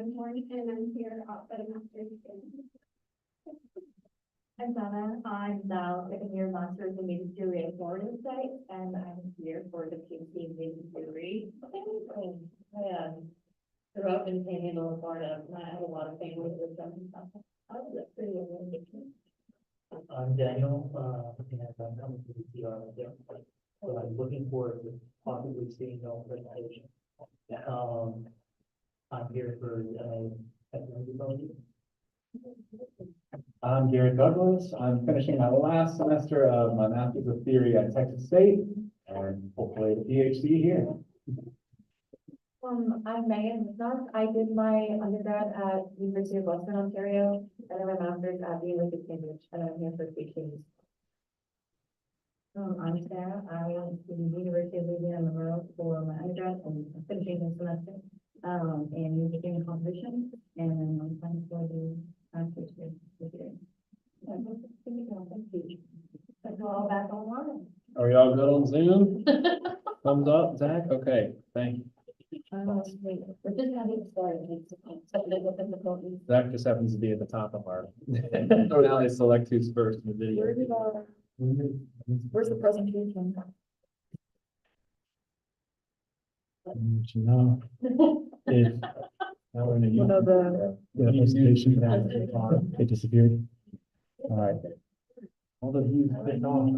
I'm Lauren, and I'm here at a master's in. I'm Donna. I'm now second year master's in music theory at Florida State, and I'm here for the PhD in music theory. And grew up in Panhandle, Florida, and I have a lot of family with them and stuff. I was pretty amazing. I'm Daniel, and I'm coming to the CR. So I'm looking forward to possibly seeing the presentation. I'm here for technology. I'm Garrett Douglas. I'm finishing my last semester of my Master's of Theory at Texas State and hopefully the PhD here. I'm Megan Smith. I did my undergrad at University of Western Ontario and then my master's at the University of Cambridge, and I'm here for teaching. I'm Sarah. I went to the University of Louisiana Monroe for my undergrad and I'm finishing this semester in music and composition, and then I'm planning for the master's here this year. That's all back online. Are y'all good on Zoom? Thumbs up, Zach? Okay, thank you. We're just gonna get started. Zach just happens to be at the top of our. So now they select who's first in the video. Where's the presentation? You know, if. Now we're in a. One of the- Yeah, presentation. It disappeared. All right. All the views clicked off.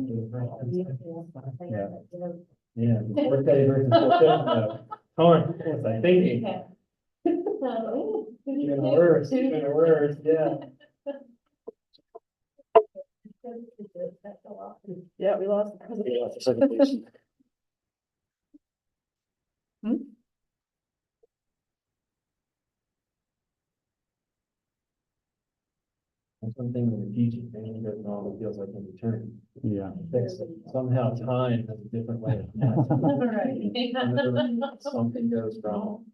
Yeah. Yeah, the fourth day versus the fifth. Darn, what was I thinking? Even worse, yeah. Yeah, we lost the presentation. That's one thing when you're teaching, man, doesn't always feels like an eternity. Yeah. Somehow time has a different way of math. Whenever something goes wrong.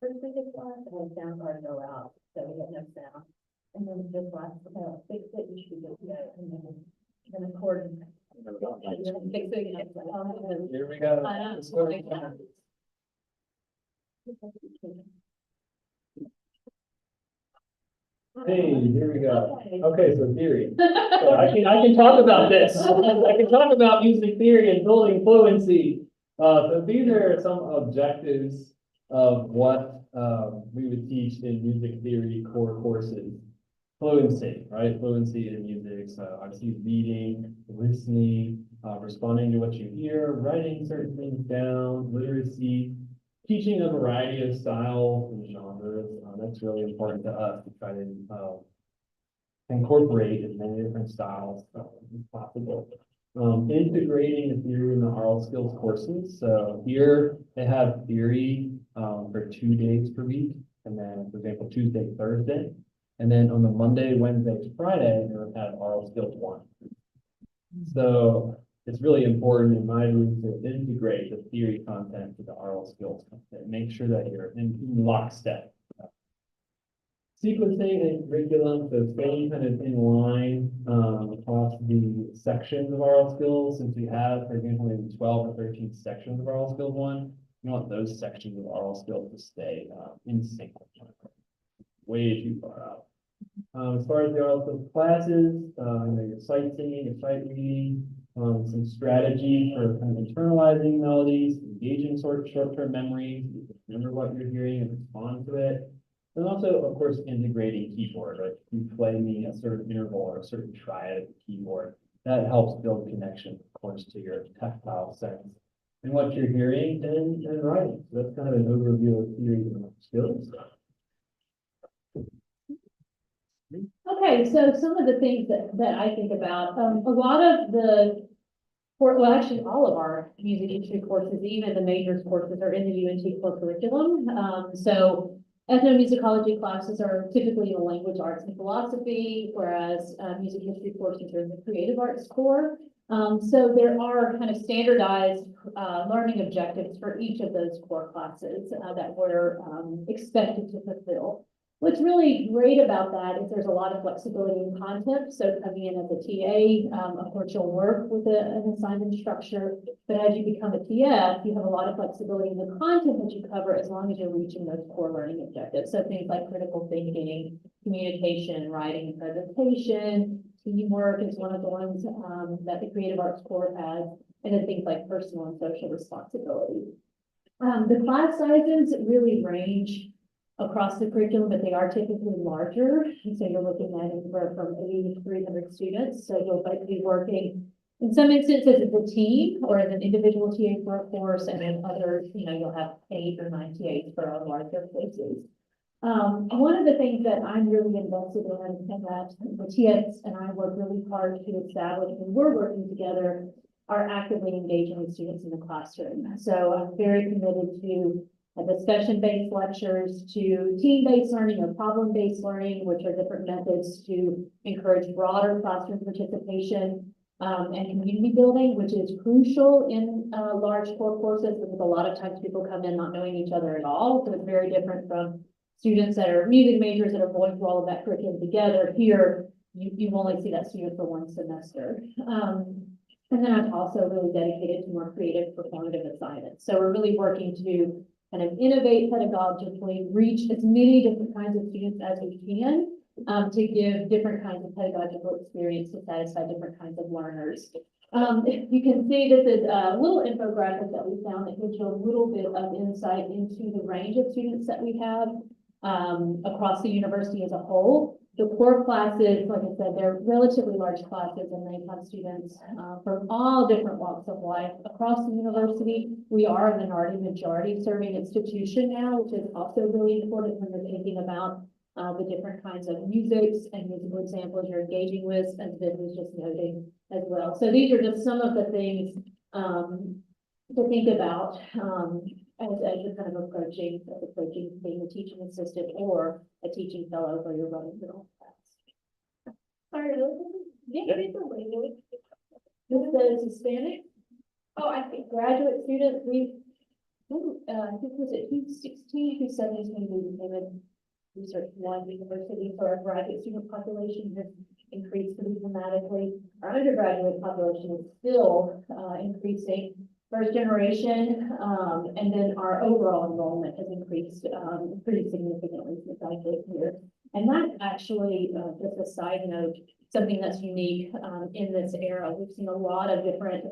First we just want to have sound card go out, so we have no sound. And then just want to fix it, you should just go, and then record. Fix it again. Here we go. I know. This way. Hey, here we go. Okay, so theory. So I can talk about this. I can talk about music theory and building fluency. So these are some objectives of what we would teach in music theory core courses. Fluency, right? Fluency in music. So obviously reading, listening, responding to what you hear, writing certain things down, literacy, teaching a variety of styles and genres. That's really important to us to try to incorporate as many different styles as possible. Integrating the theory and the oral skills courses. So here they have theory for 2 days per week, and then, for example, Tuesday, Thursday, and then on the Monday, Wednesday, Friday, they would have oral skills 1. So it's really important in my view to integrate the theory content to the oral skills content. Make sure that you're in lockstep. Sequencing and curriculum, so staying kind of in line across the sections of oral skills. Since we have, for example, maybe 12 or 13 sections of oral skills 1, you want those sections of oral skills to stay in sync with one another. Way too far out. As far as the oral skills classes, your sight singing, your sight reading, some strategy for kind of internalizing melodies, engaging short-term memory, remember what you're hearing and respond to it. And also, of course, integrating keyboard, right? You play me a certain interval or a certain triad of the keyboard. That helps build connection, of course, to your tactile sense and what you're hearing and writing. So that's kind of an overview of theory and skills. Okay, so some of the things that I think about, a lot of well, actually all of our music history courses, even the majors courses, are in the UNT core curriculum. So ethnomusicology classes are typically in language arts and philosophy, whereas music history courses are in the creative arts core. So there are kind of standardized learning objectives for each of those core classes that we're expected to fulfill. What's really great about that is there's a lot of flexibility in content. So coming in as a TA, of course, you'll work with an assignment structure, but as you become a TF, you have a lot of flexibility in the content that you cover as long as you're reaching those core learning objectives. So things like critical thinking, communication, writing, and presentation, teamwork is one of the ones that the creative arts core has, and then things like personal and social responsibility. The class sizes really range across the curriculum, but they are typically larger. And so you're looking at anywhere from 80 to 300 students. So you'll be working in some instances as a team or as an individual TA for a course, and then others, you'll have 8 or 9 TAs for our larger places. One of the things that I'm really invested in and that the TX and I work really hard to establish when we're working together are actively engaging with students in the classroom. So I'm very committed to discussion-based lectures, to team-based learning or problem-based learning, which are different methods to encourage broader classroom participation, and community building, which is crucial in large core courses, because a lot of times people come in not knowing each other at all. So it's very different from students that are music majors that are going through all of that curriculum together. Here, you only see that student for one semester. And then I'm also really dedicated to more creative performative assignments. So we're really working to kind of innovate pedagogically, reach as many different kinds of students as we can, to give different kinds of pedagogical experience to satisfy different kinds of learners. You can see this is a little infographic that we found that gives you a little bit of insight into the range of students that we have across the university as a whole. The core classes, like I said, they're relatively large classes, and they have students from all different walks of life across the university. We are a minority majority serving institution now, which is also really important when you're thinking about the different kinds of musics and musical examples you're engaging with, as Viv was just noting as well. So these are just some of the things to think about as you're kind of approaching being a teaching assistant or a teaching fellow where you're running your own class. Sorry, it's a language. This says Hispanic Oh, I think. graduate students. I think was it 216, 270 is going to be the research one university, so our graduate student population has increased pretty dramatically. Our undergraduate population is still increasing. First generation, and then our overall enrollment has increased pretty significantly since I came here. And that actually, just a side note, something that's unique in this era. We've seen a lot of different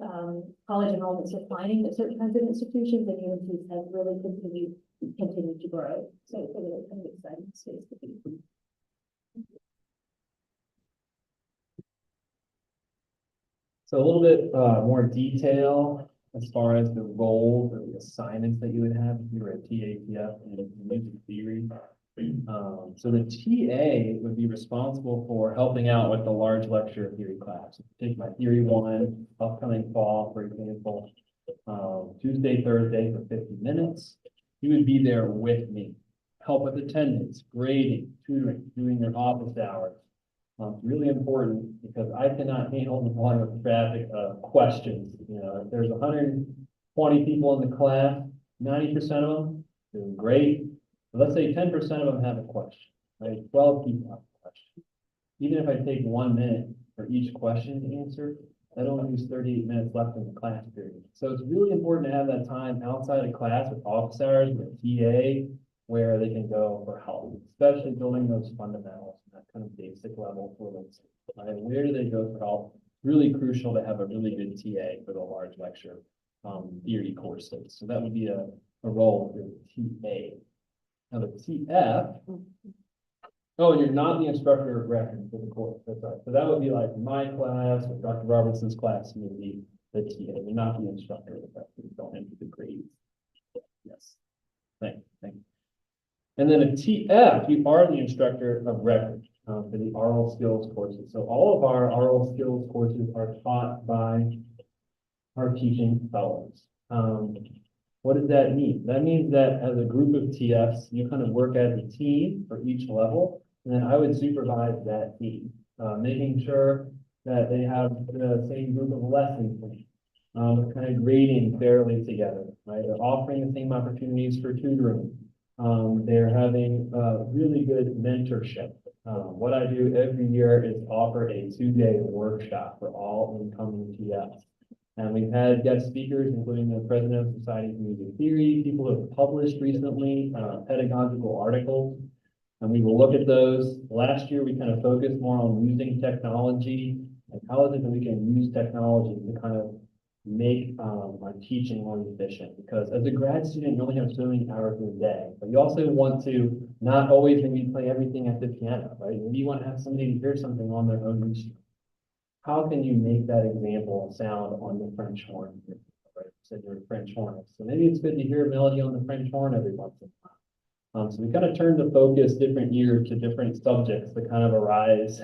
college enrollments declining at certain kinds of institutions, and UNC's has really continued to grow. So it's a really kind of exciting space to be. So a little bit more detail as far as the roles or the assignments that you would have if you were a TAPF in music theory. So the TA would be responsible for helping out with the large lecture theory class. Take my theory 1, upcoming fall, for example, Tuesday, Thursday for 50 minutes. You would be there with me, help with attendance, grading, tutoring, doing your office hours. Really important because I cannot handle the volume of traffic of questions. If there's 120 people in the class, 90% of them doing great. But let's say 10% of them have a question, right? 12 people have a question. Even if I take 1 minute for each question to answer, that only leaves 38 minutes left in the class period. So it's really important to have that time outside of class with office hours, with TA, where they can go for help, especially building those fundamentals, that kind of basic level fluency. Right? Where do they go for help? Really crucial to have a really good TA for the large lecture theory courses. So that would be a role for the TA. Now the TF, oh, and you're not the instructor of record for the course. That's right. So that would be like my class or Dr. Robertson's class would be the TA. You're not the instructor of record. You don't enter the grades. Yes. Thank you. And then a TF, you are the instructor of record for the oral skills courses. So all of our oral skills courses are taught by our teaching fellows. What does that mean? That means that as a group of TFs, you kind of work as a team for each level, and then I would supervise that team, making sure that they have the same group of lesson plans, kind of grading fairly together, right? They're offering the same opportunities for tutoring. They're having, really good mentorship. What I do every year is offer a 2-day workshop for all incoming TFs. And we've had guest speakers, including the president of Society of Music Theory, people who have published recently, pedagogical articles. And we will look at those. Last year, we kind of focused more on using technology and how is it that we can use technology to kind of make our teaching more efficient. Because as a grad student, you only have so many hours in a day, but you also want to not always maybe play everything at the piano, right? Maybe you want to have somebody hear something on their own instrument. How can you make that example sound on the French horn? Right? Said you're a French hornist, so maybe it's good to hear a melody on the French horn every once in a while. So we kind of turn the focus different year to different subjects that kind of arise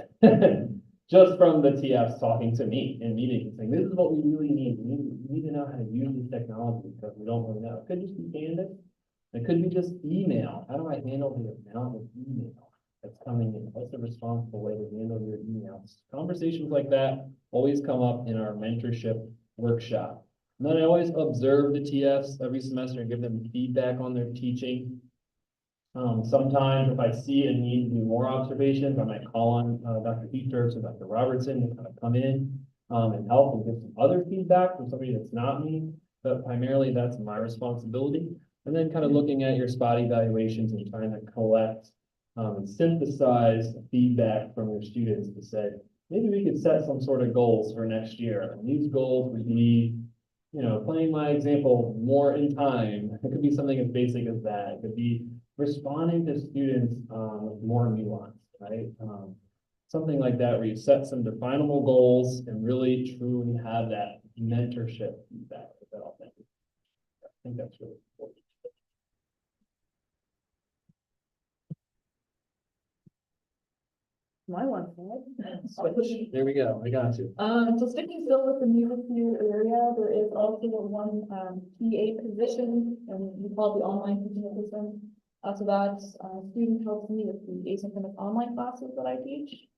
just from the TFs talking to me in meetings, saying, this is what we really need. We need to know how to use this technology because we don't really know. It could just be Canvas. It could be just email. How do I handle the amount of email that's coming in? What's the responsible way to handle your emails? Conversations like that always come up in our mentorship workshop. And then I always observe the TFs every semester and give them feedback on their teaching. Sometimes if I see a need to do more observations, I might call on Dr. Heetderks or Dr. Robertson to kind of come in and help and give some other feedback from somebody that's not me, but primarily that's my responsibility. And then kind of looking at your spot evaluations and trying to collect and synthesize feedback from your students to say, maybe we could set some sort of goals for next year. And these goals would be, you know, playing my example more in time. It could be something as basic as that. It could be responding to students with more nuance, right? Something like that where you set some definable goals and really truly have that mentorship feedback. I think that's really important. My one slide. Switch. There we go. I got you. So sticking still with the music theory area, there is also one TA position, and we call it the online teaching assistant. So that student helps me with the asynchronous online classes that I teach.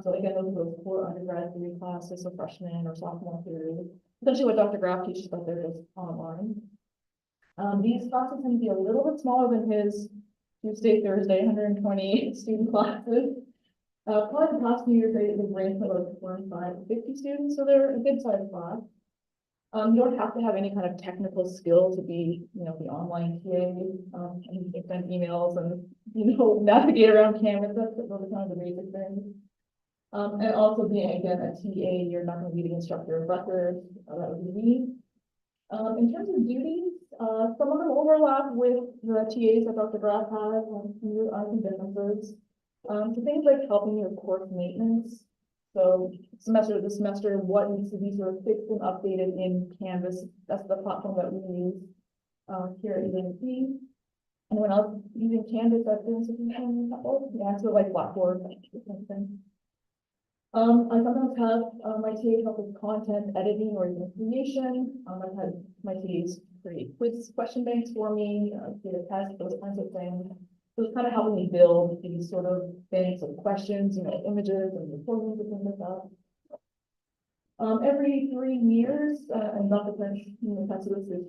So again, those core undergrad theory classes, so freshman or sophomore period. Essentially what Dr. Graff teaches, but they're just online. These classes tend to be a little bit smaller than his Tuesday, Thursday, 120 student classes. Probably the past few years, they've ranged from about 25 to 50 students, so they're a good sized class. You don't have to have any kind of technical skill to be, you know, the online TA, and you can send emails and, you know, navigate around Canvas. That's really kind of the basic things. And also being, again, a TA, you're not going to be the instructor of record. That would be me. In terms of duties, some of them overlap with the TAs that Dr. Graff has and some differences. So things like helping with course maintenance. So semester to semester, what needs to be sort of fixed and updated in Canvas. That's the platform that we use here at UNC. Anyone else using Canvas at the institution? Yeah, so like Blackboard, something. I sometimes have my TAs help with content editing or even creation. I've had my TAs create quiz question banks for me, get a test, those kinds of things. So it's kind of helping me build these sort of banks of questions, you know, images and recordings and things like that. Every 3 years, and Dr. Prince,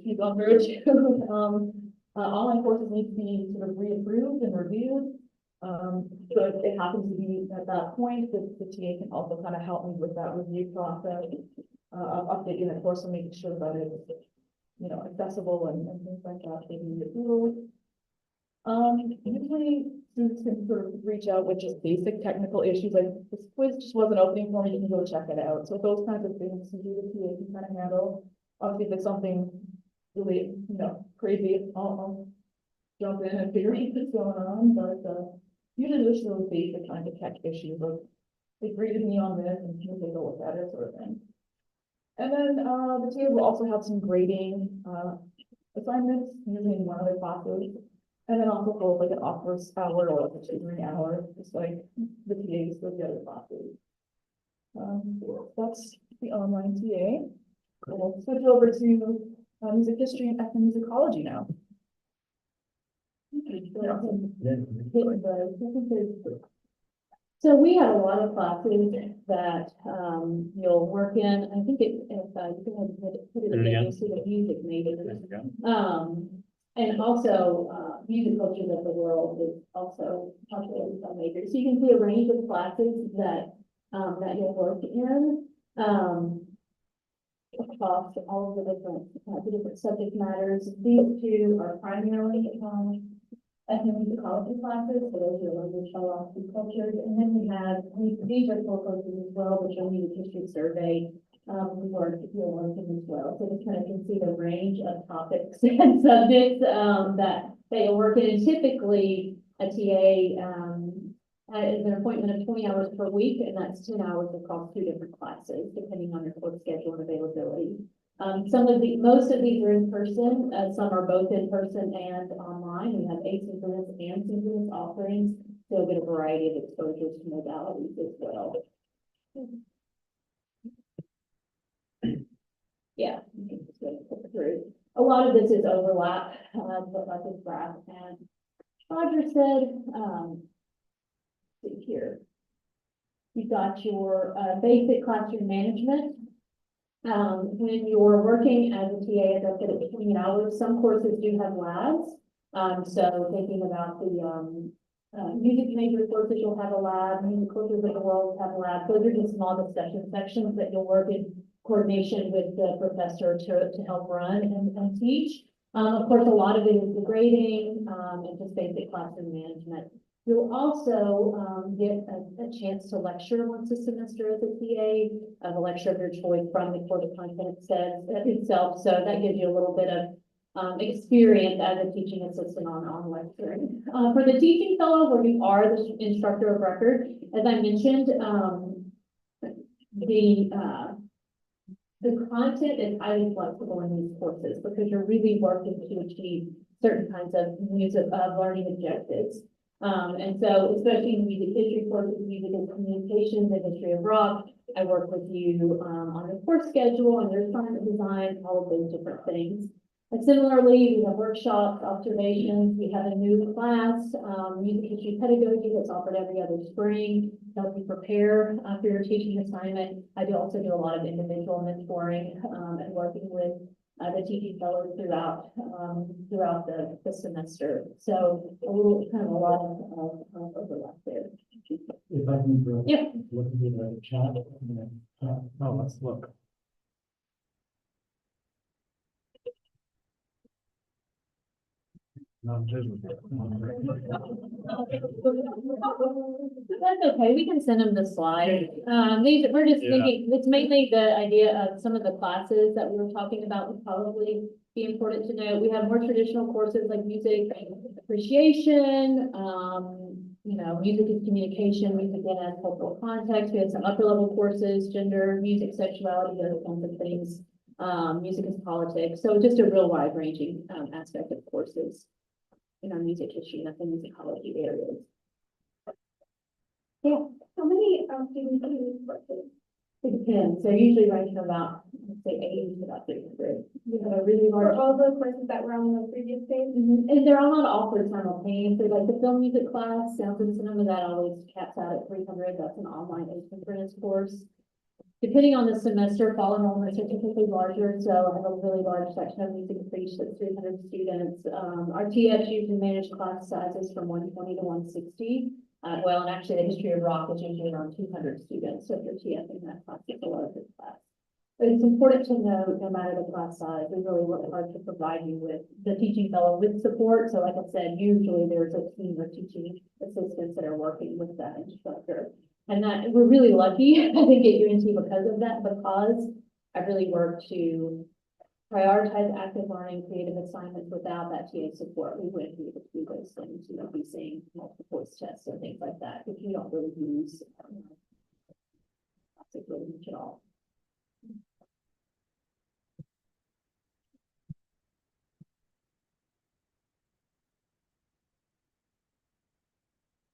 he's on road too, online courses need to be sort of reapproved and reviewed. So if it happens to be at that point, the TA can also kind of help me with that review process, of updating the course and making sure that it's, you know, accessible and things like that for the approval. Usually students can sort of reach out with just basic technical issues, like this quiz just wasn't opening for me, you can go check it out. So those kinds of things the TA can kind of handle. Obviously, if it's something really, you know, crazy, I'll jump in and figure out what's going on, but usually there's those basic kind of tech issues, like they graded me on this and can we take a look at it, sort of thing. And then the TA will also have some grading assignments, usually in one of their classes. And then also hold like an offers hour or like a tutoring hour, just like the TAs for the other classes. That's the online TA. We'll switch over to music history and ethnomusicology now. So we have a lot of classes that you'll work in. I think if you can put it in, you'll see the music major. And also, music cultures of the world is also popular with some majors. So you can see a range of classes that, that you'll work in, across all of the different subject matters. These two are primarily, ethnomusicology classes, so those are language, philosophy, cultures. And then we have, these are core courses as well, which are music history survey, you're working as well. So just kind of can see the range of topics and subjects, that you'll work in. And typically, a TA, is an appointment of 20 hours per week, and that's 10 hours across 2 different classes, depending on your course schedule and availability. Most of these are in person, some are both in person and online. We have asynchronous and synchronous offerings, so you'll get a variety of exposures to modalities as well. Yeah, you can just go through. A lot of this is overlap, but like this graph and Roger said, see here. You've got your basic classroom management. When you're working as a TA, as I said, it's 20 hours. Some courses do have labs. So thinking about the music major courses, you'll have a lab. Music cultures of the world have a lab. Those are just small discussion sections that you'll work in coordination with the professor to help run and teach. Of course, a lot of it is the grading and just basic classroom management. You'll also get a chance to lecture once a semester as a TA, a lecture of your choice from the course content itself. So that gives you a little bit of experience as a teaching assistant on lecturing. For the teaching fellow, where you are the instructor of record, as I mentioned, the content is highly flexible in these courses because you're really working to achieve certain kinds of learning objectives. And so, especially in music history courses, music and communications, and history of rock, I work with you on the course schedule and your assignment design, all of those different things. And similarly, we have workshops, observations. We have a new class, music history pedagogy, that's offered every other spring to help you prepare for your teaching assignment. I do also do a lot of individual mentoring and working with the teaching fellows throughout the semester. So a lot of overlap there. If I can. Yeah. Look at the chat. Oh, let's look. Not visible. That's okay, we can send them the slide. We're just thinking, it's mainly the idea of some of the classes that we were talking about would probably be important to know. We have more traditional courses like music appreciation, music is communication, music in a cultural context. We have some upper level courses, gender, music, sexuality, those kinds of things. Music is politics. So just a real wide ranging aspect of courses in our music history and ethnomusicology areas. Yeah. How many students do you work with? It depends. They're usually ranging about, let's say, 80 to about 300. We have a really For large. all those courses that were on the previous page? And they're all not offered simultaneously. Like the film music class, sounds and cinema, that always caps out at 300. That's an online asynchronous course. Depending on the semester, fall enrollments are typically larger, so I have a really large section of music appreciation that's 300 students. Our TFs usually manage class sizes from 120 to 160. And actually the history of rock is usually around 200 students, so if you're TFing that class, it's a larger class. But it's important to note, no matter the class size, we really work hard to provide you with the teaching fellow with support. So like I said, usually there's a team of teaching assistants that are working with that instructor. And that we're really lucky, I think, at UNT because of that, because I really work to prioritize active learning, creative assignments. Without that TA support, we wouldn't be able to do those things. You know, be seeing multiple voice tests and things like that, if you don't really use classic really much at all.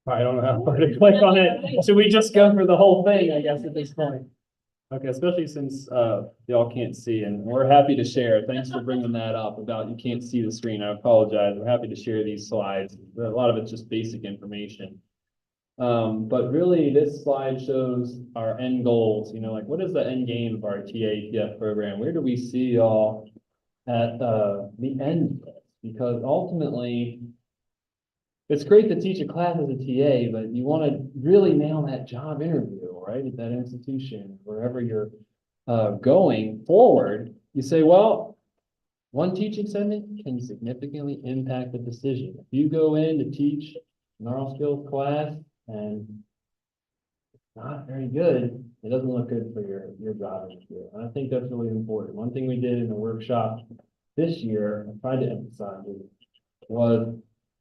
I don't know how far to click on it. Should we just go for the whole thing, I guess, at this point? Okay, especially since y'all can't see, and we're happy to share. Thanks for bringing that up about you can't see the screen. I apologize. We're happy to share these slides. A lot of it's just basic information. But really this slide shows our end goals, like what is the end game of our TA TF program? Where do we see y'all at the end? because ultimately it's great to teach a class as a TA, but you want to really nail that job interview, right, at that institution, wherever you're going forward. You say, well, one teaching segment can significantly impact the decision. If you go in to teach an oral skills class and it's not very good, it doesn't look good for your job interview. And I think that's really important. One thing we did in the workshop this year, I tried to emphasize it, was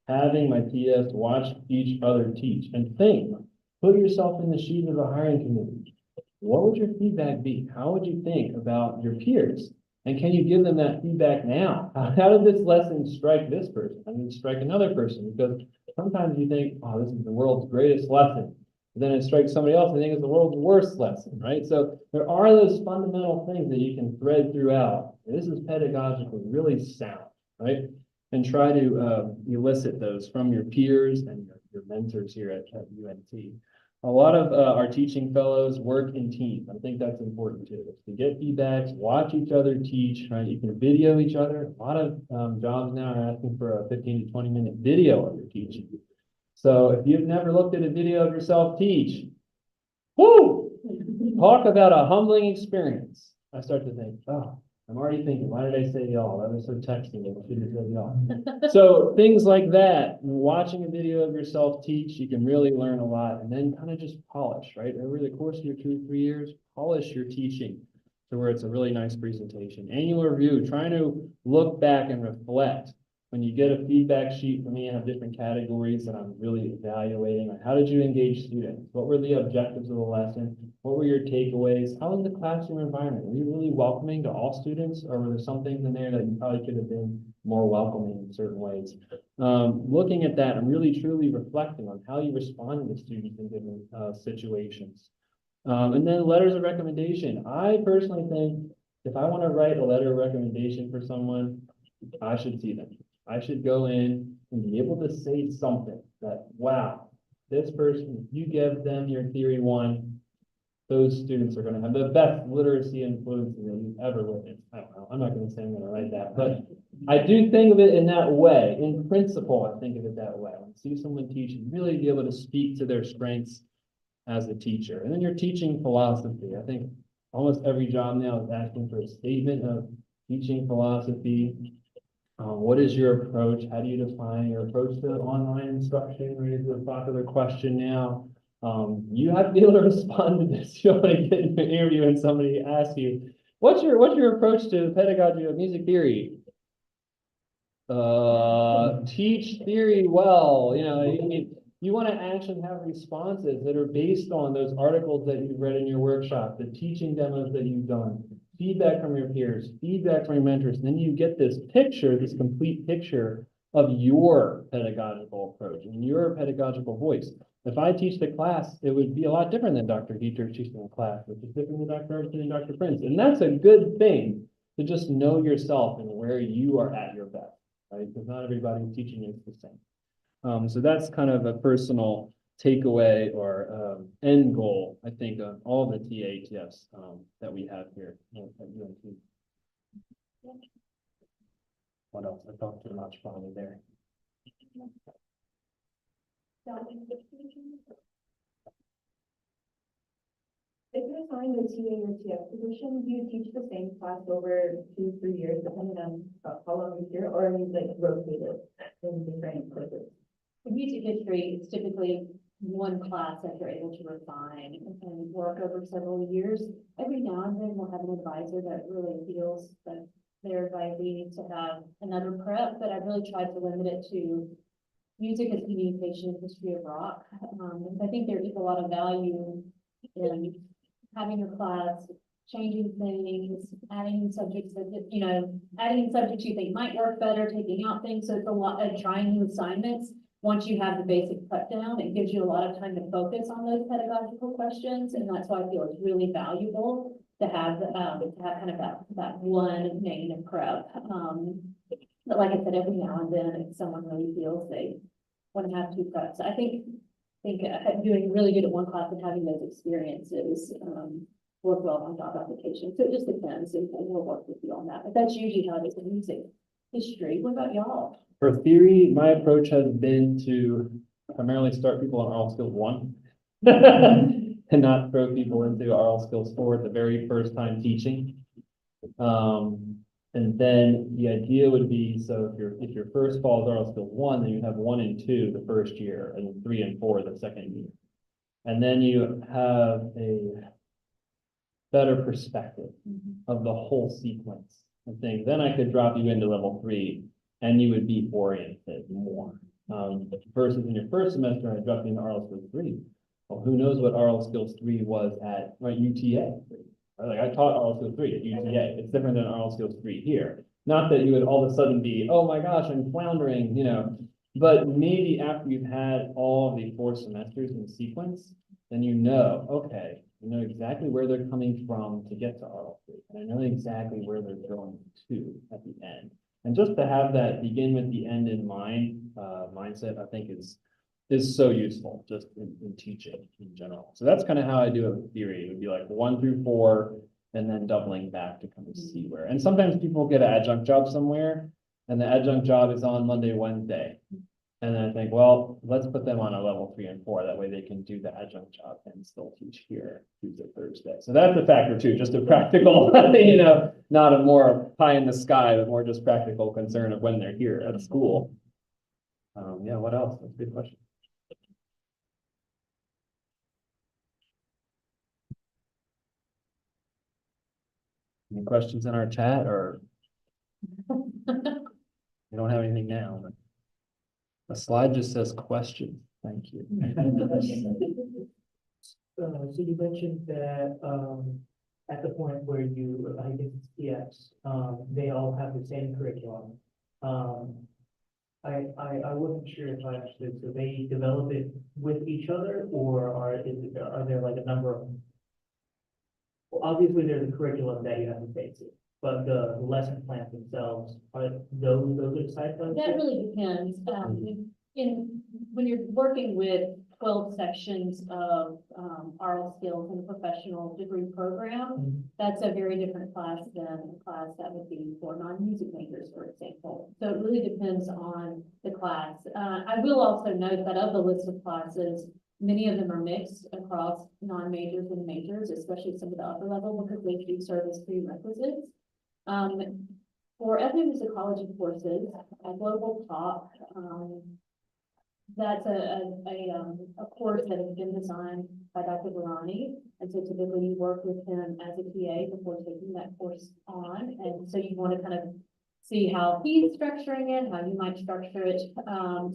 having my TS watch each other teach and think, put yourself in the shoes of a hiring committee. What would your feedback be? How would you think about your peers? And can you give them that feedback now? How did this lesson strike this person? I mean, strike another person? Because sometimes you think, oh, this is the world's greatest lesson. And then it strikes somebody else, and think it's the world's worst lesson, right? So there are those fundamental things that you can thread throughout. This is pedagogically really sound, right? And try to elicit those from your peers and your mentors here at UNT. A lot of our teaching fellows work in teams. I think that's important too, to get feedbacks, watch each other teach, right? You can video each other. A lot of jobs now are asking for a 15 to 20-minute video of your teaching. So if you've never looked at a video of yourself teach, whoo, talk about a humbling experience. I start to think, oh, I'm already thinking, why did I say y'all? That was so texting. I should have said y'all. So things like that, watching a video of yourself teach, you can really learn a lot, and then kind of just polish, right? Over the course of your 2 to 3 years, polish your teaching to where it's a really nice presentation. Annual review, trying to look back and reflect. When you get a feedback sheet from me, I have different categories that I'm really evaluating. Like, how did you engage students? What were the objectives of the lesson? What were your takeaways? How was the classroom environment? Were you really welcoming to all students, or were there some things in there that you probably could have been more welcoming in certain ways? Looking at that, I'm really truly reflecting on how you responded to students in different situations. And then letters of recommendation. I personally think if I want to write a letter of recommendation for someone, I should see them. I should go in and be able to say something that, wow, this person, if you give them your theory 1, those students are going to have the best literacy and fluency that you've ever witnessed. I don't know. I'm not going to say I'm going to write that, but I do think of it in that way. In principle, I think of it that way. When you see someone teach, you really be able to speak to their strengths as a teacher. And then your teaching philosophy. I think almost every job now is asking for a statement of teaching philosophy. What is your approach? How do you define your approach to online instruction? Right, is a popular question now. You have to be able to respond to this. You don't want to get in an interview and somebody asks you, what's your approach to the pedagogy of music theory? Teach theory well. You know, you want to actually have responses that are based on those articles that you've read in your workshop, the teaching demos that you've done, feedback from your peers, feedback from your mentors. And then you get this picture, this complete picture of your pedagogical approach and your pedagogical voice. If I teach the class, it would be a lot different than Dr. Heetderks teaching the class, which is different than Dr. Armstrong and Dr. Prince. And that's a good thing to just know yourself and where you are at your best, right? Because not everybody's teaching is the same. So that's kind of a personal takeaway or end goal, I think, of all the TATFs that we have here at UNT. What else? I talked too much probably there. If you assign the TA or TF position, do you teach the same class over 2 to 3 years, depending on how long you're here, or are you like rotated in different places? In music history, it's typically one class that you're able to refine and work over several years. Every now and then we'll have an advisor that really feels that their advisee needs to have another prep, but I've really tried to limit it to music as communication and history of rock. I think there is a lot of value in having your class, changing things, adding subjects that, you know, adding subjects you think might work better, taking out things. So it's a lot of trying new assignments. Once you have the basic cut down, it gives you a lot of time to focus on those pedagogical questions. And that's why I feel it's really valuable to have kind of that one main of prep. But like I said, every now and then, if someone really feels they want to have 2 preps, I think doing really good at one class and having those experiences work well on job application. So it just depends, and we'll work with you on that. But that's usually how it is in music. history. What about y'all? For theory, my approach has been to primarily start people on RL Skills 1. And not throw people into RL Skills 4 the very first time teaching. And then the idea would be, so if your first fall is RL Skills 1, then you have 1 and 2 the first year, and then 3 and 4 the second year. And then you have a better perspective of the whole sequence of things. Then I could drop you into level 3 and you would be oriented more. Versus in your first semester, I dropped you into RL Skills 3. Well, who knows what RL Skills 3 was at UTA? Like I taught RL Skills 3 at UTA. It's different than RL Skills 3 here. Not that you would all of a sudden be, oh my gosh, I'm floundering, you know. But maybe after you've had all the 4 semesters in sequence, then you know, okay, you know exactly where they're coming from to get to RL 3. And I know exactly where they're going to at the end. And just to have that begin with the end in mind, mindset, I think is so useful just in teaching in general. So that's kind of how I do it with theory. It would be like 1 through 4, and then doubling back to kind of see where. And sometimes people get an adjunct job somewhere, and the adjunct job is on Monday, Wednesday. And then I think, well, let's put them on a level 3 and 4. That way they can do the adjunct job and still teach here Tuesday, Thursday. So that's a factor too, just a practical, you know, not a more pie in the sky, but more just practical concern of when they're here at school. Yeah, what else? That's a good question. Any questions in our chat, or we don't have anything now, but the slide just says question. Thank you. So you mentioned that, at the point where you, I guess it's TX, they all have the same curriculum. I wasn't sure if I understood, so they develop it with each other, or are there like a number of? Well, obviously there's a curriculum that you have to face it, but the lesson plans themselves, are those are side plans? That really depends. When you're working with 12 sections of RL skills in a professional degree program, that's a very different class than a class that would be for non-music majors, for example. So it really depends on the class. I will also note that of the list of classes, many of them are mixed across non-majors and majors, especially some of the upper level, because they do serve as prerequisites. For ethnomusicology courses, a global talk, that's a course that has been designed by Dr. Varani. And so typically you work with him as a TA before taking that course on. And so you want to kind of see how he's structuring it, how you might structure it.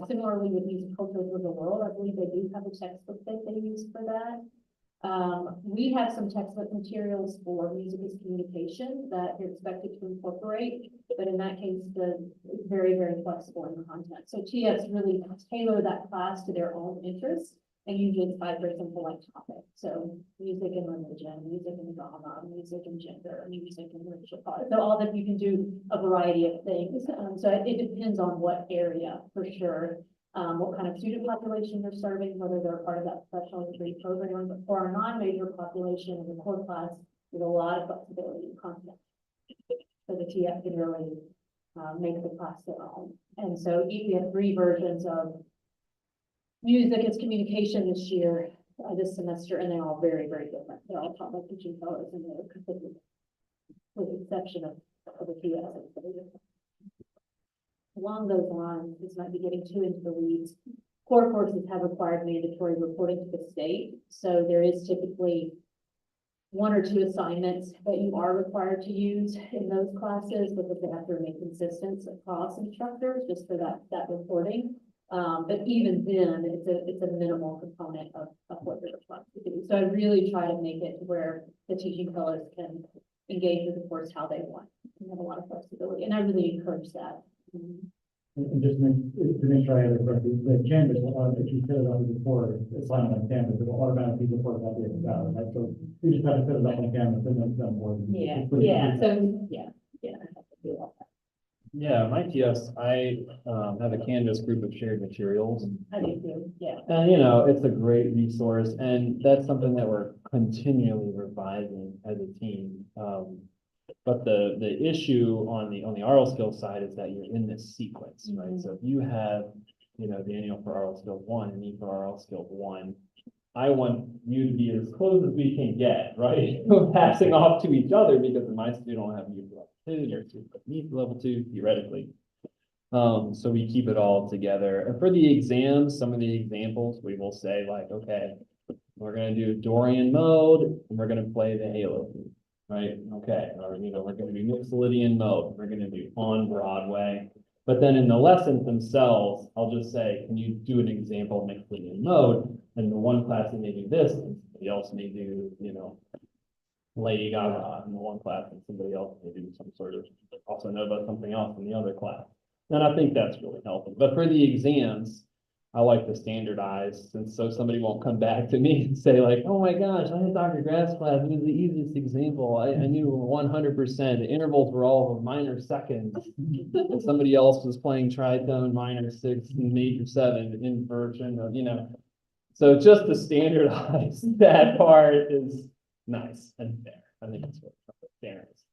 Similarly with Music Cultures of the World, I believe they do have a textbook that they use for that. We have some textbook materials for music as communication that you're expected to incorporate, but in that case, it's very, very flexible in the content. So TS really tailor that class to their own interests, and usually it's by, for example, like topic. So music and religion, music and drama, music and gender, music and racial thought. So all that you can do a variety of things. So it depends on what area for sure. What kind of student population they're serving, whether they're part of that professional degree program. But for our non-major population in the core class, there's a lot of flexibility in content. So the TF can really make the class their own. And so we have 3 versions of music as communication this year, this semester, and they're all very, very different. They're all taught by teaching fellows, and they're completely, with the exception of the TF. Along those lines, this might be getting too into the weeds. Core courses have required mandatory reporting to the state. So there is typically 1 or 2 assignments that you are required to use in those classes because they have to remain consistent across instructors just for that reporting. But even then, it's a minimal component of what they're required to do. So I really try to make it to where the teaching fellows can engage with the course how they want and have a lot of flexibility. And I really encourage that. And just to make sure I have it correctly, the Canvas, if you fill it out before, it's on Canvas, it will automatically report about the exam, right? So you just have to fill it up on Canvas and then it's done for you. Yeah, my TS, I have a Canvas group of shared materials. I do too, yeah. And you know, it's a great resource, and that's something that we're continually revising as a team. But the issue on the oral skills side is that you're in this sequence, right? So if you have, Daniel for oral skills 1 and me for oral skills 1, I want you to be as close as we can get, right? Passing off to each other, because in my student will have you for level 2, your student will have me for level 2, theoretically. So we keep it all together. And for the exams, some of the examples, we will say like, okay, we're gonna do Dorian mode, and we're gonna play the Halo theme, right? Okay, or, we're gonna do Mixolydian mode, we're gonna do On Broadway. But then in the lessons themselves, I'll just say, can you do an example of Mixolydian mode? And the one class may do this, and somebody else may do, Lady Gaga in the one class, and somebody else may do some sort of, also know about something else in the other class. And I think that's really helpful. But for the exams, I like to standardize, and so somebody won't come back to me and say like, oh my gosh, I had Dr. Graff's class, it was the easiest example. I knew 100%, the intervals were all of minor seconds. And somebody else was playing tritone minor 6 and major 7 inversion of, So just to standardize that part is nice and fair. I think that's what fair is.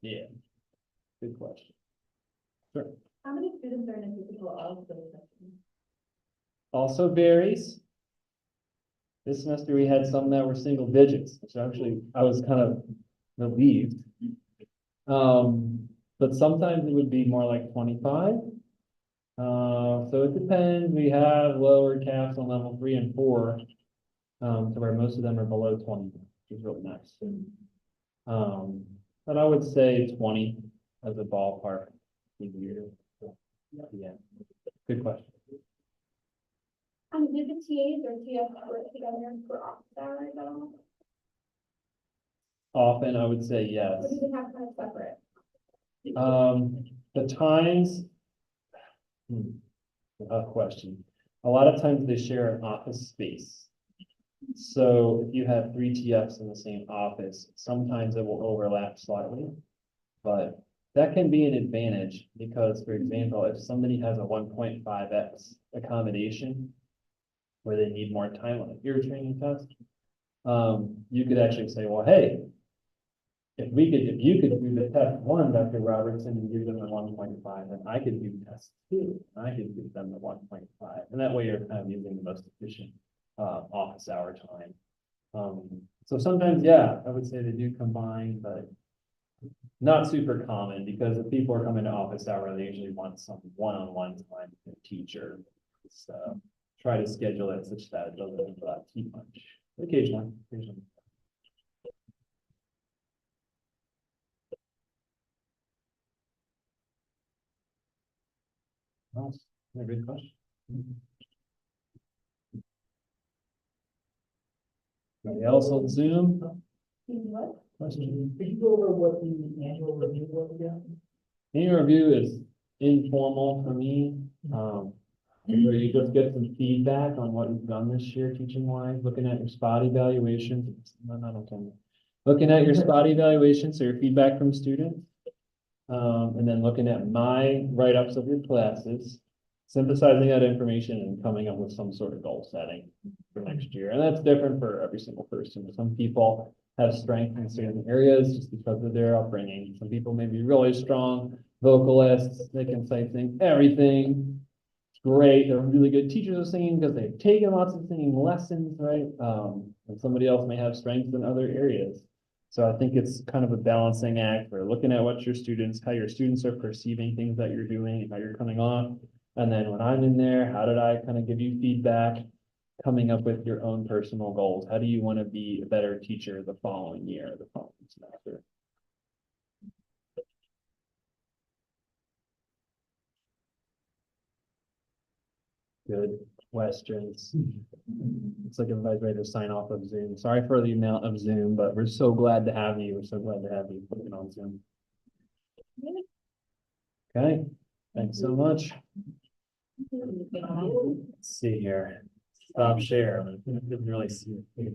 Yeah, good question. Sure. How many students are in a typical oral skills section? Also varies. This semester we had some that were single digits, which actually I was kind of relieved. But sometimes it would be more like 25. So it depends. We have lower caps on level 3 and 4, to where most of them are below 20, which is really nice. But I would say 20 as a ballpark. Yeah, good question. Did the TAs or TS work together for office hours at all? Often I would say yes. Or do they have kind of separate? The times, a question. A lot of times they share an office space. So if you have 3 TFs in the same office, sometimes it will overlap slightly, but that can be an advantage because, for example, if somebody has a 1.5x accommodation where they need more time on a ear training test, you could actually say, well, hey, if you could do the test 1, Dr. Robertson, and give them the 1.5, then I could do test 2, and I could give them the 1.5. And that way you're kind of using the most efficient office hour time. So sometimes, yeah, I would say they do combine, but not super common, because if people are coming to office hour, they usually want some one-on-one time with the teacher. So try to schedule it such that it doesn't overlap too much. Occasionally. That's a good question. Anybody else on Zoom? What? Question? Could you go over what the annual review was again? Annual review is informal for me. Where you just get some feedback on what you've done this year teaching wise, looking at your spot evaluations. No, not okay. Looking at your spot evaluations, so your feedback from students. And then looking at my write-ups of your classes, synthesizing that information and coming up with some sort of goal setting for next year. And that's different for every single person. Some people have strength in certain areas just because of their upbringing. Some people may be really strong vocalists. They can sing everything. It's great. They're really good teachers of singing because they've taken lots of singing lessons, right? And somebody else may have strengths in other areas. So I think it's kind of a balancing act. We're looking at what how your students are perceiving things that you're doing, how you're coming off. And then when I'm in there, how did I kind of give you feedback? Coming up with your own personal goals. How do you want to be a better teacher the following year, the following semester? Good questions. Looks like everybody's ready to sign off of Zoom. Sorry for the amount of Zoom, but we're so glad to have you. We're so glad to have you putting on Zoom. Okay, thanks so much. Let's see here. Stop share. I didn't really see it.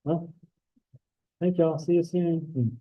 Well, thank y'all. See you soon.